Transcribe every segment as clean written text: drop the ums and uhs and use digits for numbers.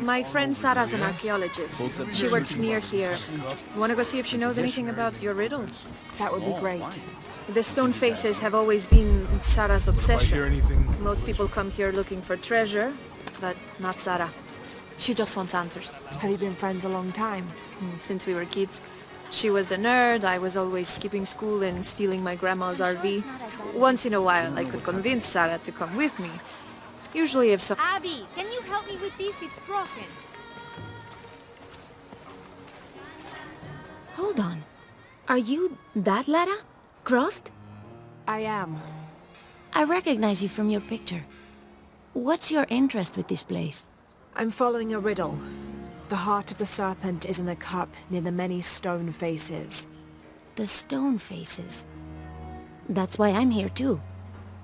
My friend Sarah's an archaeologist. She works near here. Wanna go see if she knows anything about your riddle? That would be great. The stone faces have always been Sarah's obsession. Hear anything? Most people come here looking for treasure, but not Sarah. She just wants answers. Have you been friends a long time? Since we were kids. She was the nerd, I was always skipping school and stealing my grandma's RV. Once in a while I could convince Sarah to come with me. Usually if some... Abby, can you help me with this? It's broken. Hold on. Are you that Lara Croft? I am. I recognize you from your picture. What's your interest with this place? I'm following a riddle. The heart of the serpent is in the cup near the many stone faces. The stone faces. That's why I'm here too.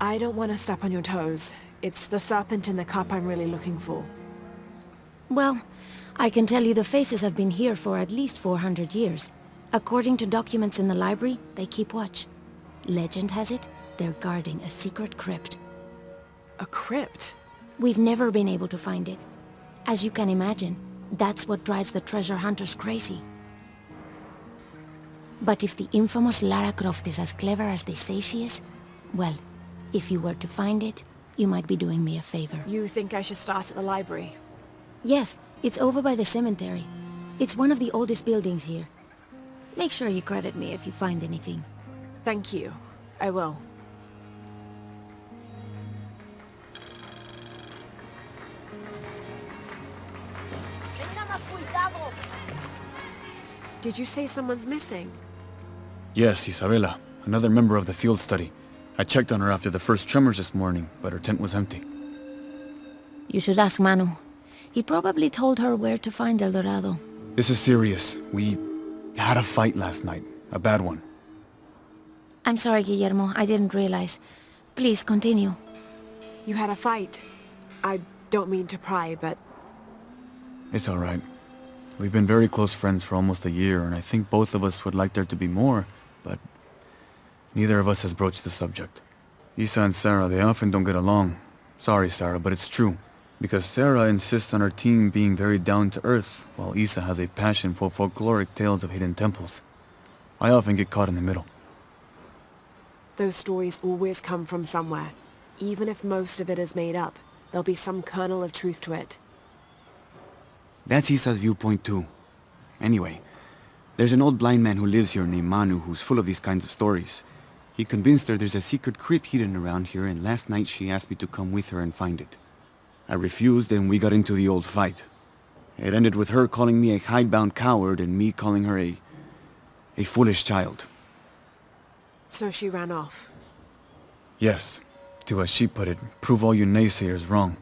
I don't want to step on your toes. It's the serpent in the cup I'm really looking for. Well, I can tell you the faces have been here for at least 400 years. According to documents in the library, they keep watch. Legend has it, they're guarding a secret crypt. A crypt? We've never been able to find it. As you can imagine, that's what drives the treasure hunters crazy. But if the infamous Lara Croft is as clever as they say she is, well, if you were to find it, you might be doing me a favor. You think I should start at the library? Yes, it's over by the cemetery. It's one of the oldest buildings here. Make sure you credit me if you find anything. Thank you. I will. Did you say someone's missing? Yes, Isabela, another member of the field study. I checked on her after the first tremors this morning, but her tent was empty. You should ask Manu. He probably told her where to find El Dorado. This is serious. We had a fight last night. A bad one. I'm sorry, Guillermo. I didn't realize. Please, continue. You had a fight. I don't mean to pry, but... It's all right. We've been very close friends for almost a year, and I think both of us would like there to be more, but neither of us has broached the subject. Isa and Sarah, they often don't get along. Sorry, Sarah, but it's true. Because Sarah insists on her team being very down-to-earth, while Isa has a passion for folkloric tales of hidden temples. I often get caught in the middle. Those stories always come from somewhere. Even if most of it is made up, there'll be some kernel of truth to it. That's Isa's viewpoint too. Anyway, there's an old blind man who lives here named Manu who's full of these kinds of stories. He convinced her there's a secret crypt hidden around here, and last night she asked me to come with her and find it. I refused, and we got into the old fight. It ended with her calling me a hidebound coward and me calling her a foolish child. So she ran off. Yes. To as she put it, prove all you naysayers wrong.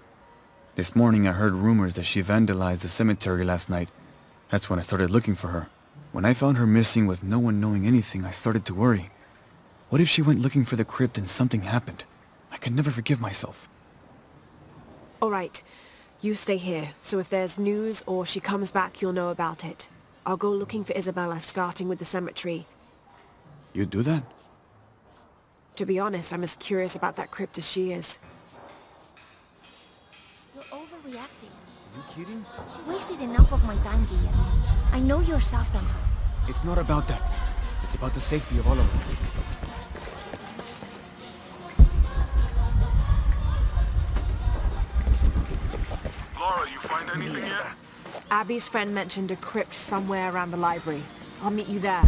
This morning I heard rumors that she vandalized the cemetery last night. That's when I started looking for her. When I found her missing with no one knowing anything, I started to worry. What if she went looking for the crypt and something happened? I can never forgive myself. All right. You stay here, so if there's news or she comes back, you'll know about it. I'll go looking for Isabella, starting with the cemetery. You'd do that? To be honest, I'm as curious about that crypt as she is. You're overreacting. You kidding? She wasted enough of my time, Guillermo. I know you're soft on her. It's not about that. It's about the safety of all of us. Lara, you find anything yet? Abby's friend mentioned a crypt somewhere around the library. I'll meet you there.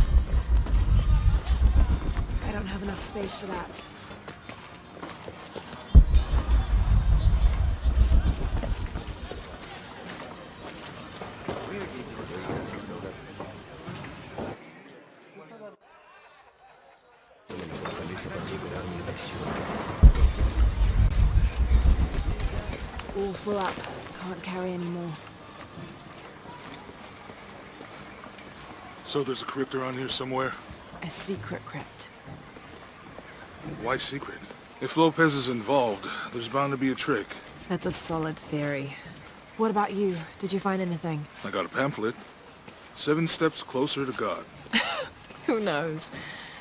I don't have enough space for that. All full up. Can't carry any more. So there's a crypt around here somewhere? A secret crypt. Why secret? If Lopez is involved, there's bound to be a trick. That's a solid theory. What about you? Did you find anything? I got a pamphlet. 7 steps closer to God. Who knows?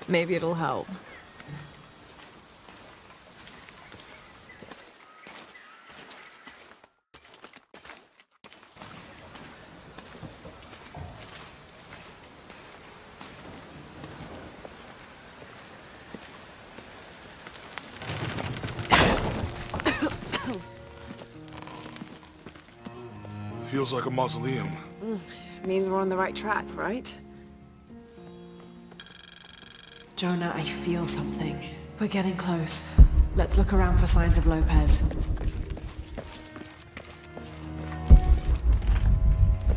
Maybe it'll help. Feels like a mausoleum. Means we're on the right track, right? Jonah, I feel something. We're getting close. Let's look around for signs of Lopez.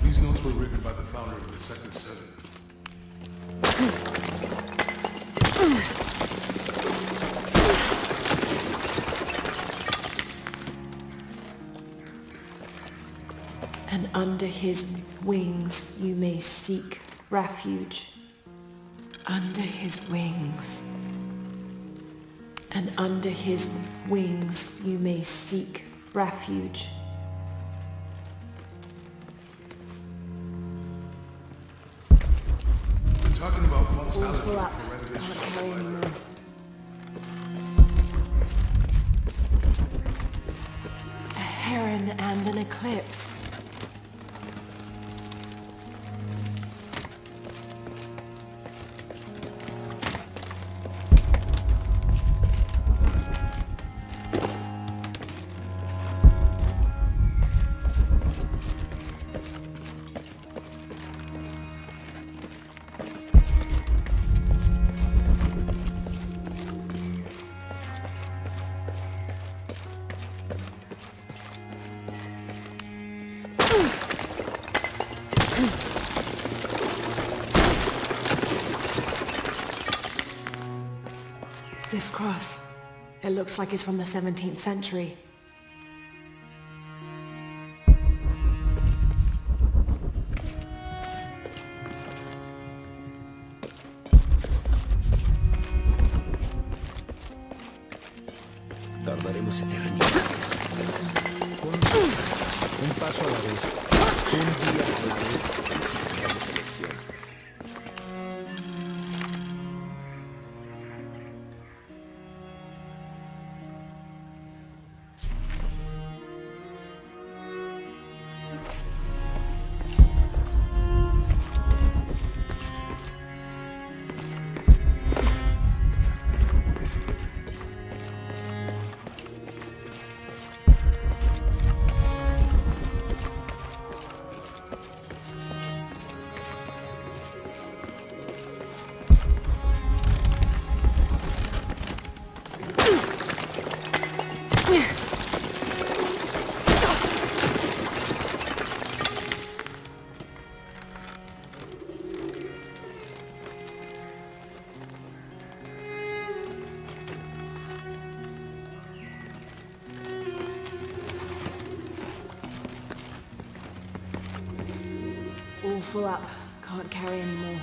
These notes were written by the founder of the Sector 7. And under his wings you may seek refuge. Under his wings. And under his wings you may seek refuge. We're talking about funds All allocated full up. for renovation Can't of the carry library. anymore. A heron and an eclipse. This cross, it looks like it's from the 17th century. Tardaremos eternidades. Un paso a la vez. Un día a la vez. Si tuviéramos elección. All full up. Can't carry anymore.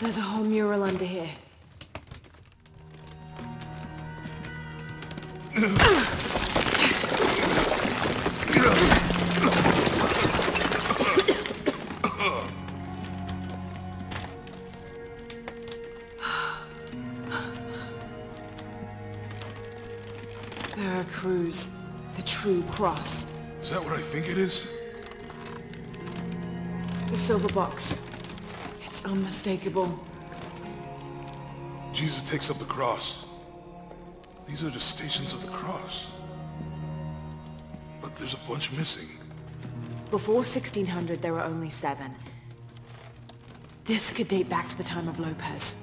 There's a whole mural under here. Veracruz, the true cross. Is that what I think it is? The silver box. It's unmistakable. Jesus takes up the cross. These are the stations of the cross. But there's a bunch missing. Before 1600, there were only 7. This could date back to the time of Lopez.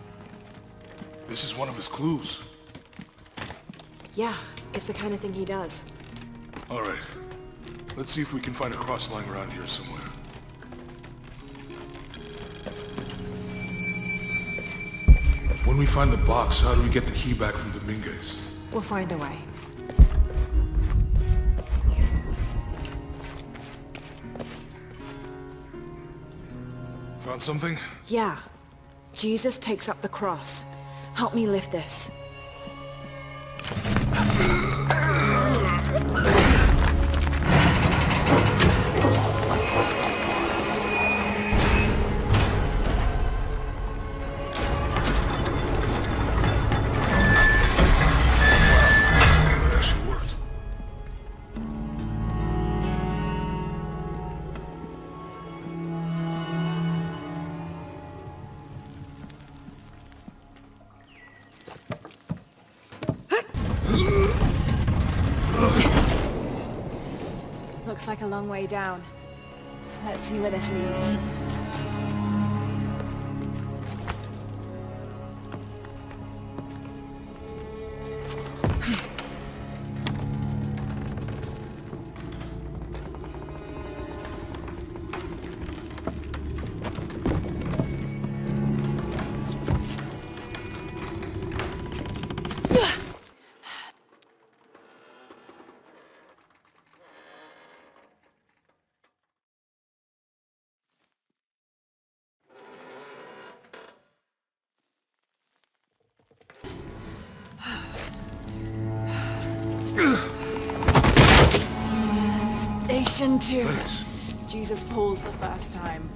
This is one of his clues. Yeah, it's the kind of thing he does. All right. Let's see if we can find a cross lying around here somewhere. When we find the box, how do we get the key back from Dominguez? We'll find a way. Found something? Yeah. Jesus takes up the cross. Help me lift this. That actually worked. Looks like a long way down. Let's see where this leads. Station 2. Thanks. Jesus falls the first time.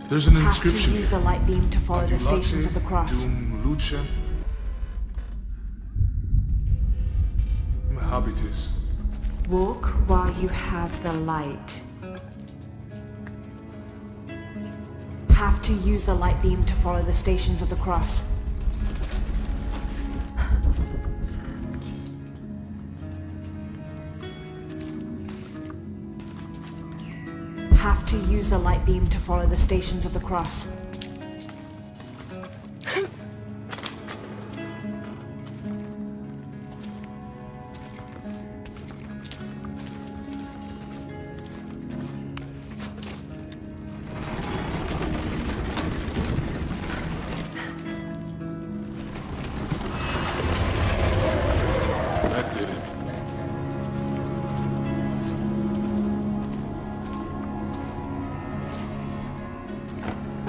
There's an Have inscription to use here. the light beam to follow the Adulate stations of the cross. dum lucem habitus. Walk while you have the light. Have to use the light beam to follow the stations of the cross. Have to use the light beam to follow the stations of the cross. That did it.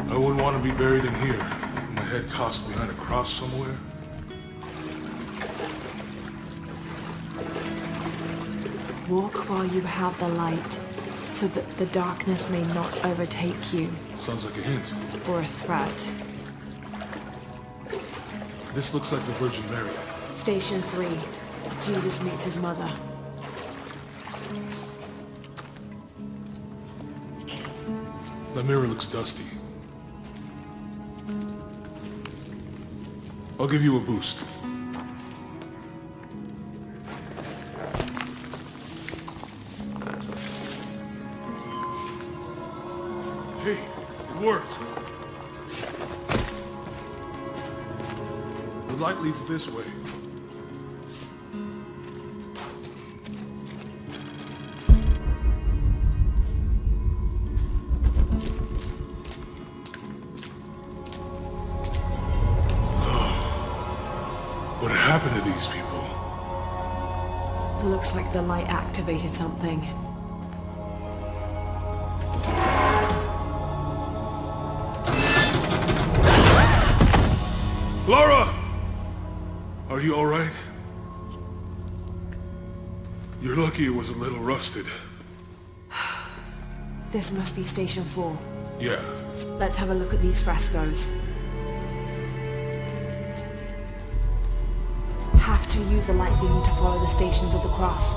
I wouldn't want to be buried in here. My head tossed behind a cross somewhere. Walk while you have the light, so that the darkness may not overtake you, Sounds like a hint. or a threat. This looks like the Virgin Mary. Station 3. Jesus meets his mother. The mirror looks dusty. I'll give you a boost. Hey, it worked. The light leads this way. What happened to these people? It looks like the light activated something. Lara! Are you all right? You're lucky it was a little rusted. This must be Station 4. Yeah. Let's have a look at these frescoes. Have to use the light beam to follow the stations of the cross.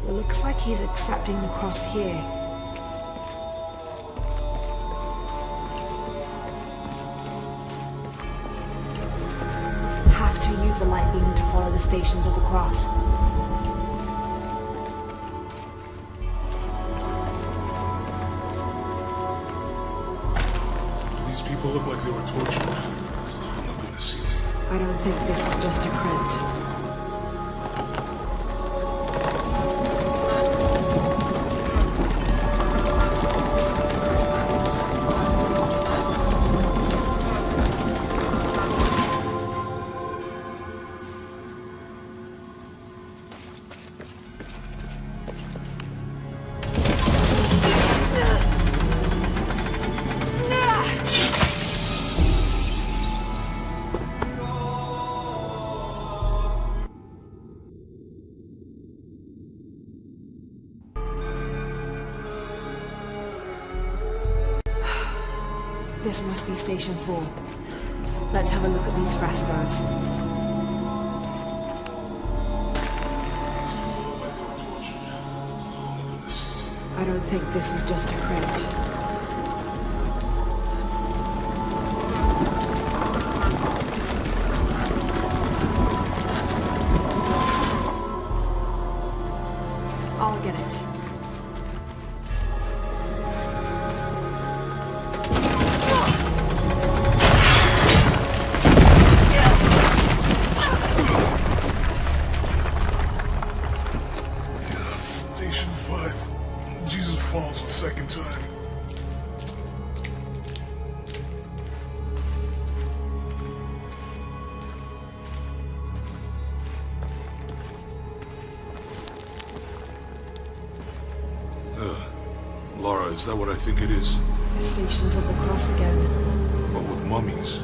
It looks like he's accepting the cross here. Have to use the light beam to follow the stations of the cross. These people look like they were tortured. Hung up in the ceiling. I don't think this was just a print. This must be Station 4. Let's have a look at these frescoes. I don't think this was just a crate. I'll get it. Station 5. Jesus falls the second time. Lara, is that what I think it is? The Stations of the Cross again. But with mummies.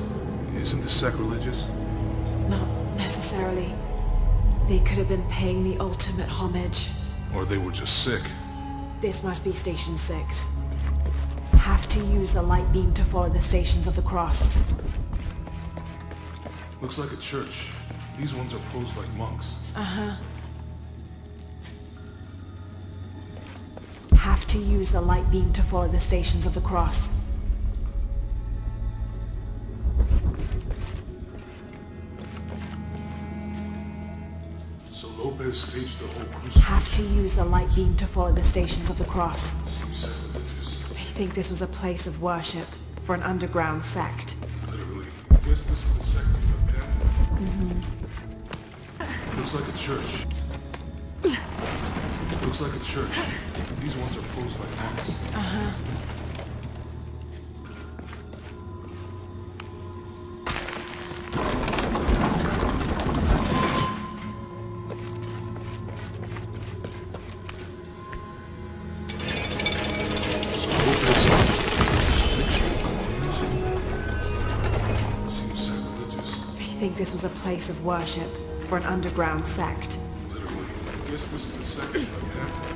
Isn't this sacrilegious? Not necessarily. They could have been paying the ultimate homage. Or they were just sick. This must be Station 6. Have to use the light beam to follow the Stations of the Cross. Looks like a church. These ones are posed like monks. Have to use the light beam to follow the Stations of the Cross. So Lopez staged the whole crucifixion. Have to use the light beam to follow the Stations of the Cross. Seems sacrilegious. I think this was a place of worship for an underground sect. Literally. I guess this is the sect from the pamphlet. Looks like a church. Looks like a church. These ones are posed like monks. Seems sacrilegious. I think this was a place of worship for an underground sect. Literally. I guess this is the sect from the pamphlet.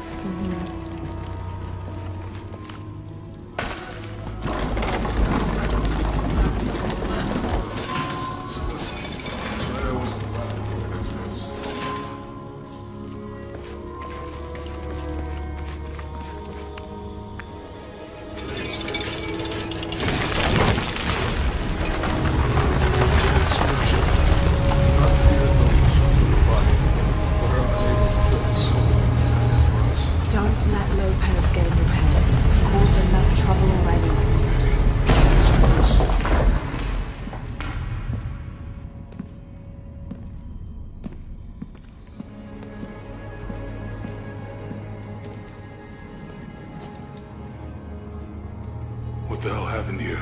Don't let Lopez get in your head. It's caused enough trouble already. What the hell happened here?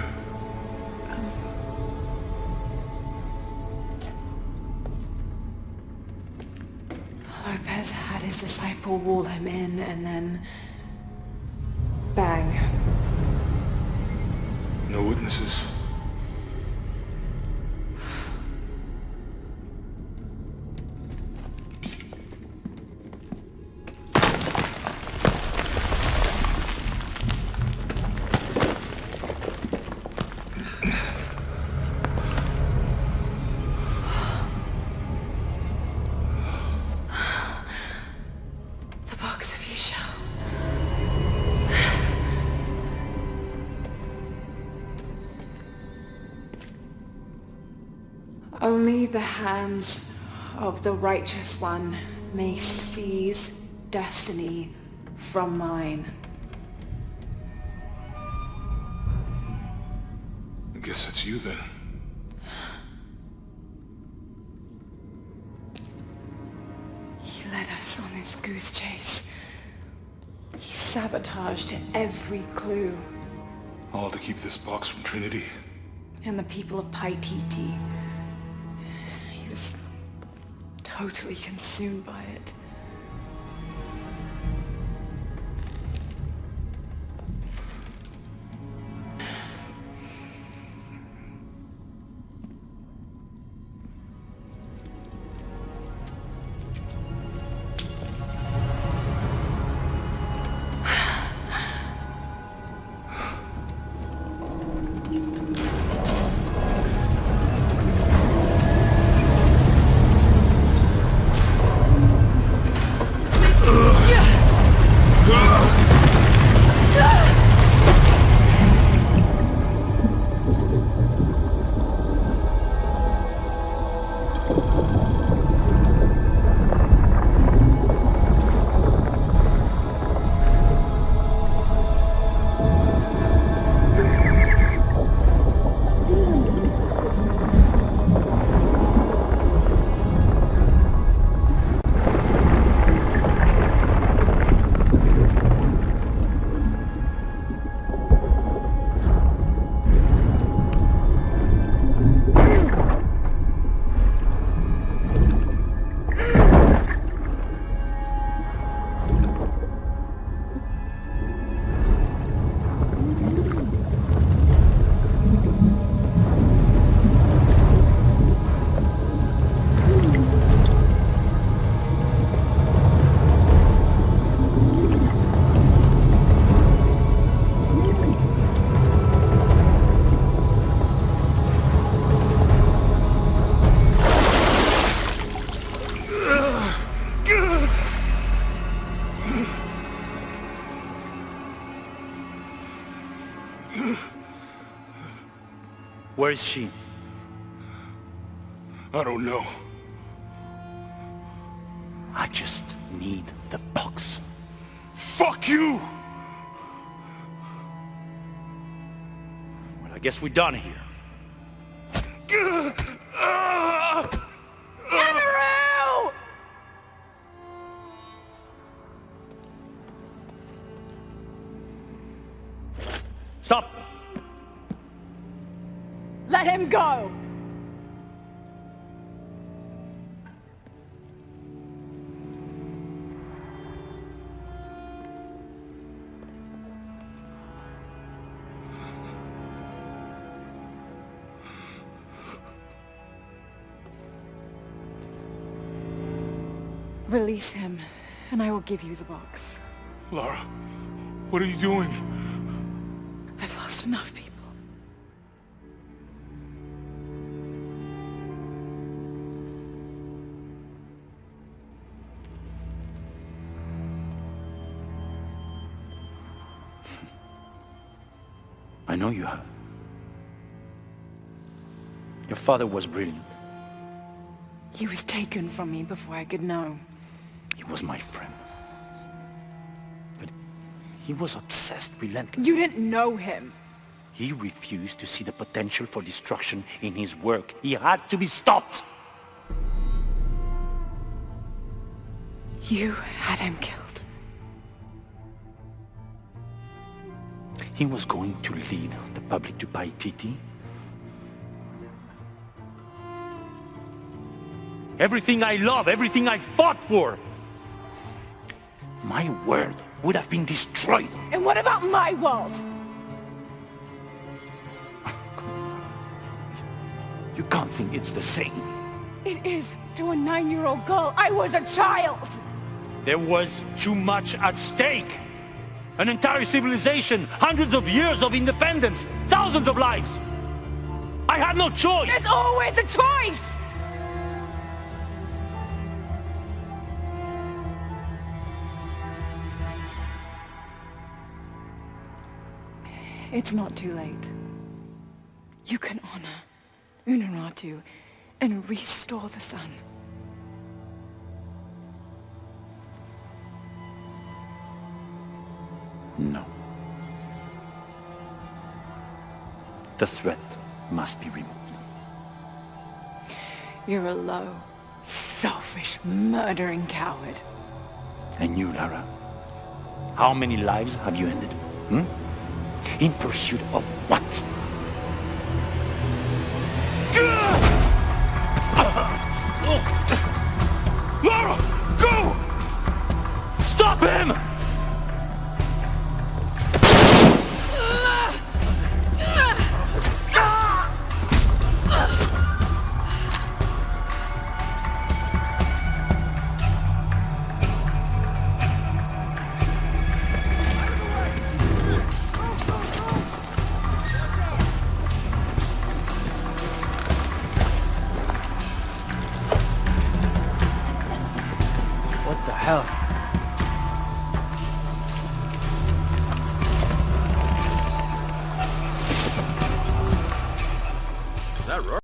Lopez had his disciple wall him in and then... bang. No witnesses. The box of Yisha. Only the hands of the righteous one may seize destiny from mine. I guess it's you then. He led us on this goose chase. He sabotaged every clue. All to keep this box from Trinity. And the people of Paititi. He was totally consumed by it. Where is she? I don't know. I just need the box. Fuck you! Well, I guess we're done here. Stop! Let him go! Release him, and I will give you the box. Lara, what are you doing? I've lost enough people. I know you have. Your father was brilliant. He was taken from me before I could know. He was my friend. But he was obsessed, relentless. You didn't know him. He refused to see the potential for destruction in his work. He had to be stopped. You had him killed. He was going to lead the public to Paititi. Everything I love, everything I fought for. My world would have been destroyed. And what about my world? You can't think it's the same. It is to a 9-year-old girl. I was a child! There was too much at stake. An entire civilization, hundreds of years of independence, thousands of lives. I had no choice. There's always a choice! It's not too late. You can honor Unuratu and restore the sun. No. The threat must be removed. You're a low, selfish, murdering coward. And you, Lara? How many lives have you ended? In pursuit of what? Lara, go! Stop him!